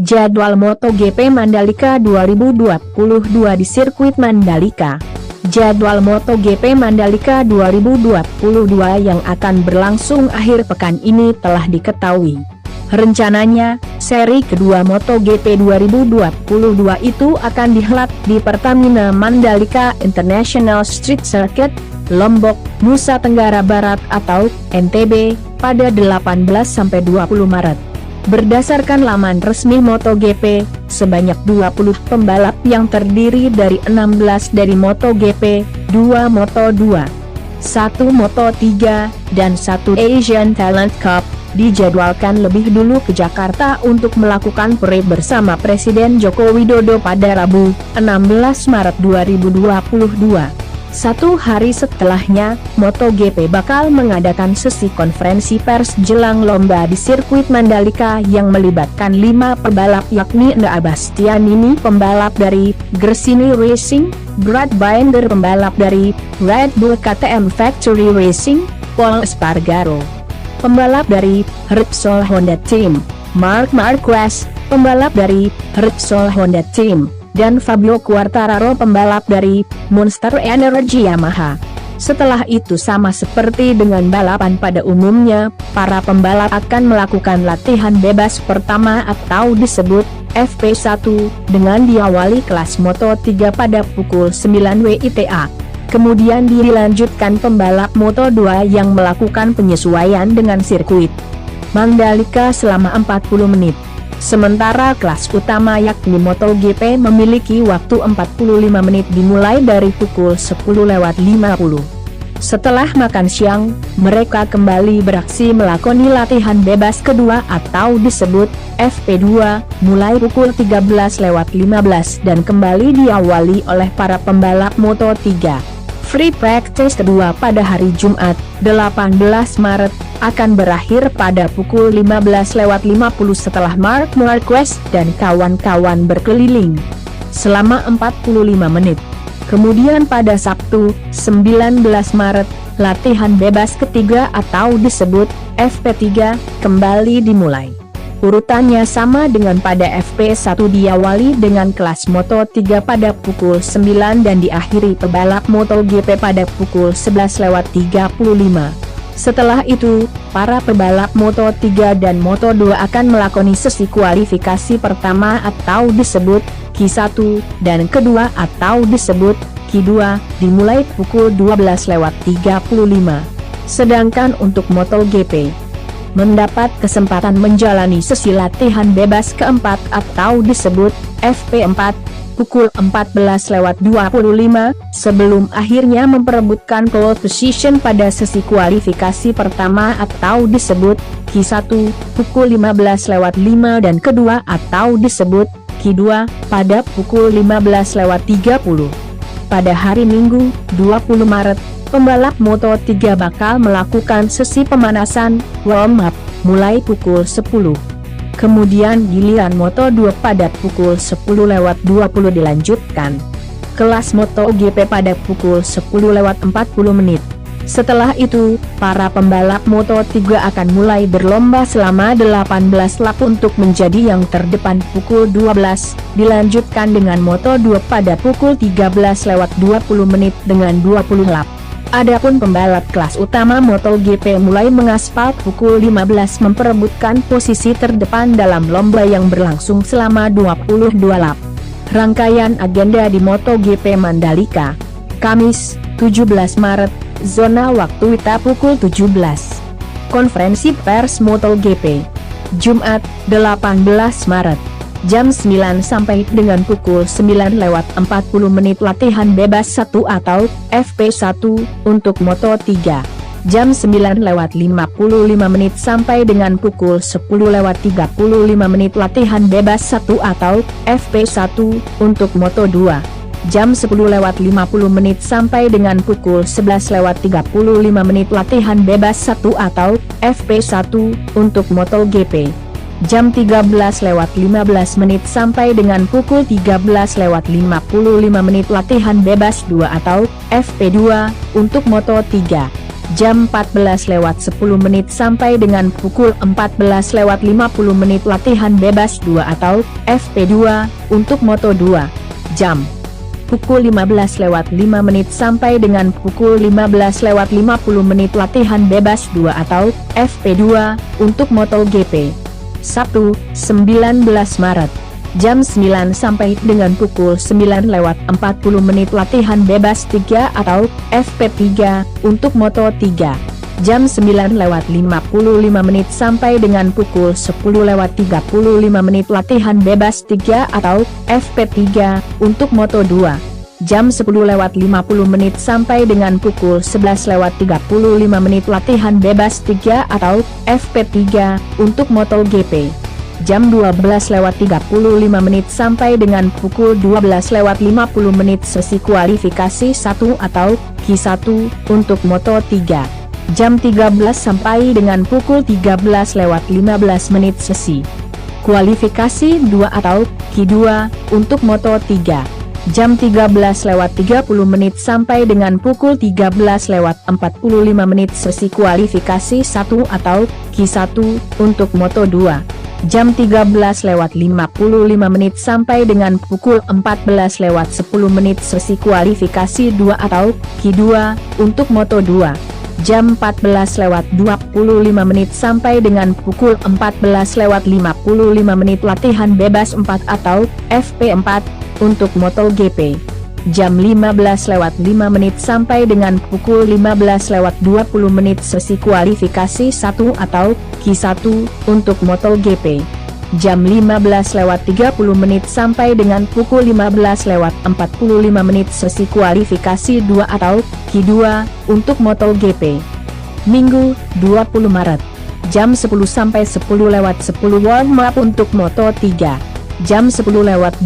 Jadwal MotoGP Mandalika 2022 di sirkuit Mandalika. Jadwal MotoGP Mandalika 2022 yang akan berlangsung akhir pekan ini telah diketahui. Rencananya, seri kedua MotoGP 2022 itu akan dihelat di Pertamina Mandalika International Street Circuit, Lombok, Nusa Tenggara Barat atau NTB, pada 18-20 Maret. Berdasarkan laman resmi MotoGP, sebanyak 20 pembalap yang terdiri dari 16 dari MotoGP, 2 Moto2, 1 Moto3, dan 1 Asian Talent Cup, dijadwalkan lebih dulu ke Jakarta untuk melakukan parade bersama Presiden Joko Widodo pada Rabu, 16 Maret 2022. Satu hari setelahnya, MotoGP bakal mengadakan sesi konferensi pers jelang lomba di sirkuit Mandalika yang melibatkan 5 pembalap yakni Enea Bastianini pembalap dari Gresini Racing, Brad Binder pembalap dari Red Bull KTM Factory Racing, Pol Espargaro pembalap dari Repsol Honda Team, Marc Marquez pembalap dari Repsol Honda Team, dan Fabio Quartararo pembalap dari Monster Energy Yamaha. Setelah itu sama seperti dengan balapan pada umumnya, para pembalap akan melakukan latihan bebas pertama atau disebut FP1 dengan diawali kelas Moto3 pada pukul 9 WITA. Kemudian dilanjutkan pembalap Moto2 yang melakukan penyesuaian dengan sirkuit Mandalika selama 40 menit. Sementara kelas utama yakni MotoGP memiliki waktu 45 menit dimulai dari pukul 10:50. Setelah makan siang, mereka kembali beraksi melakoni latihan bebas kedua atau disebut FP2, mulai pukul 13:15 dan kembali diawali oleh para pembalap Moto3. Free practice kedua pada hari Jumat, 18 Maret, akan berakhir pada pukul 15:50 setelah Marc Marquez dan kawan-kawan berkeliling selama 45 menit. Kemudian pada Sabtu, 19 Maret, latihan bebas ketiga atau disebut FP3 kembali dimulai. Urutannya sama dengan pada FP1, diawali dengan kelas Moto3 pada pukul 9 dan diakhiri pebalap MotoGP pada pukul 11:35. Setelah itu, para pebalap Moto3 dan Moto2 akan melakoni sesi kualifikasi pertama atau disebut Q1 dan kedua atau disebut Q2, dimulai pukul 12:35. Sedangkan untuk MotoGP, mendapat kesempatan menjalani sesi latihan bebas keempat atau disebut FP4, pukul 14:25, sebelum akhirnya memperebutkan pole position pada sesi kualifikasi pertama atau disebut Q1, pukul 15:05 dan kedua atau disebut Q2, pada pukul 15:30. Pada hari Minggu, 20 Maret, pembalap Moto3 bakal melakukan sesi pemanasan, warm-up, mulai pukul 10. Kemudian giliran Moto2 pada pukul 10:20 dilanjutkan. Kelas MotoGP pada pukul 10:40 menit. Setelah itu, para pembalap Moto3 akan mulai berlomba selama 18 lap untuk menjadi yang terdepan pukul 12, dilanjutkan dengan Moto2 pada pukul 13:20 menit dengan 20 lap. Adapun pembalap kelas utama MotoGP mulai mengaspal pukul 15 memperebutkan posisi terdepan dalam lomba yang berlangsung selama 22 lap. Rangkaian agenda di MotoGP Mandalika. Kamis, 17 Maret, zona waktu WITA pukul 17. Konferensi pers MotoGP. Jumat, 18 Maret. Jam 9 sampai dengan pukul 9:40 menit latihan bebas 1 atau FP1 untuk Moto3. Jam 9:55 menit sampai dengan pukul 10:35 menit latihan bebas 1 atau FP1 untuk Moto2. Jam 10:50 menit sampai dengan pukul 11:35 menit latihan bebas 1 atau FP1 untuk MotoGP. Jam 13:15 menit sampai dengan pukul 13:55 menit latihan bebas 2 atau FP2 untuk Moto3. jam 14.10 sampai dengan pukul 14.50 latihan bebas 2 atau FP2 untuk Moto2. Jam pukul 15.05 sampai dengan pukul 15.50 latihan bebas 2 atau FP2 untuk MotoGP. Sabtu, 19 Maret, jam 9 sampai dengan pukul 9.40 latihan bebas 3 atau FP3 untuk Moto3. Jam 9.55 sampai dengan pukul 10.35 latihan bebas 3 atau FP3 untuk Moto2. Jam 10.50 sampai dengan pukul 11.35 latihan bebas 3 atau FP3 untuk MotoGP. Jam 12.35 sampai dengan pukul 12.50 sesi kualifikasi 1 atau Q1 untuk Moto3. Jam 13 sampai dengan pukul 13.15 sesi kualifikasi 2 atau Q2 untuk Moto3. Jam 13.30 sampai dengan pukul 13.45 sesi kualifikasi 1 atau Q1 untuk Moto2. Jam 13.55 sampai dengan pukul 14.10 sesi kualifikasi 2 atau Q2 untuk Moto2. Jam 14.25 sampai dengan pukul 14.55 latihan bebas 4 atau FP4 untuk MotoGP. Jam 15.05 sampai dengan pukul 15.20 sesi kualifikasi 1 atau Q1 untuk MotoGP. Jam 15.30 sampai dengan pukul 15.45 sesi kualifikasi 2 atau Q2 untuk MotoGP. Minggu, 20 Maret, jam 10 sampai 10.10 warm up untuk Moto3. Jam 10.20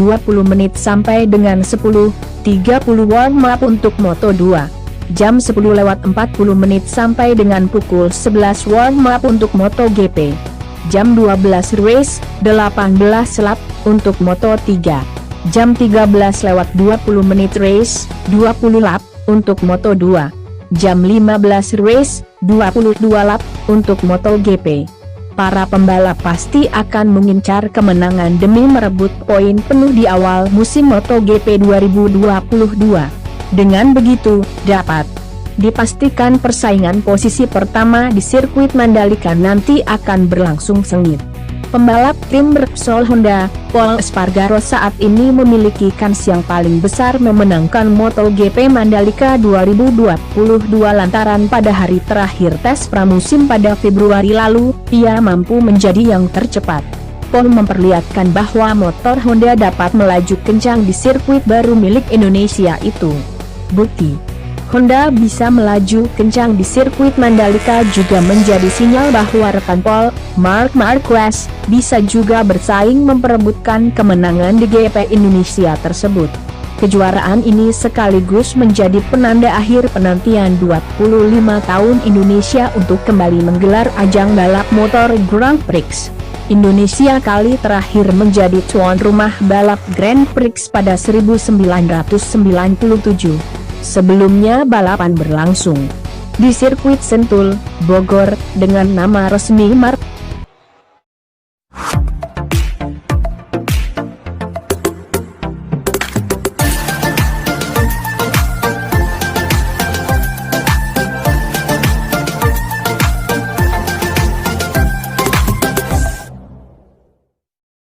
sampai dengan 10.30 warm up untuk Moto2. Jam 10.40 sampai dengan pukul 11 warm up untuk MotoGP. Jam 12 race, 18 lap untuk Moto3. Jam 13.20 race, 20 lap untuk Moto2. Jam 15 race, 22 lap untuk MotoGP. Para pembalap pasti akan mengincar kemenangan demi merebut poin penuh di awal musim MotoGP 2022. Dengan begitu, dapat dipastikan persaingan posisi pertama di sirkuit Mandalika nanti akan berlangsung sengit. Pembalap tim Repsol Honda, Pol Espargaro saat ini memiliki kans yang paling besar memenangkan MotoGP Mandalika 2022 lantaran pada hari terakhir tes pramusim pada Februari lalu, ia mampu menjadi yang tercepat. Pol memperlihatkan bahwa motor Honda dapat melaju kencang di sirkuit baru milik Indonesia itu. Bukti Honda bisa melaju kencang di sirkuit Mandalika juga menjadi sinyal bahwa rekan Pol, Marc Marquez, bisa juga bersaing memperebutkan kemenangan di GP Indonesia tersebut. Kejuaraan ini sekaligus menjadi penanda akhir penantian 25 tahun Indonesia untuk kembali menggelar ajang balap motor Grand Prix. Indonesia kali terakhir menjadi tuan rumah balap Grand Prix pada 1997. Sebelumnya balapan berlangsung di sirkuit Sentul, Bogor, dengan nama resmi Marc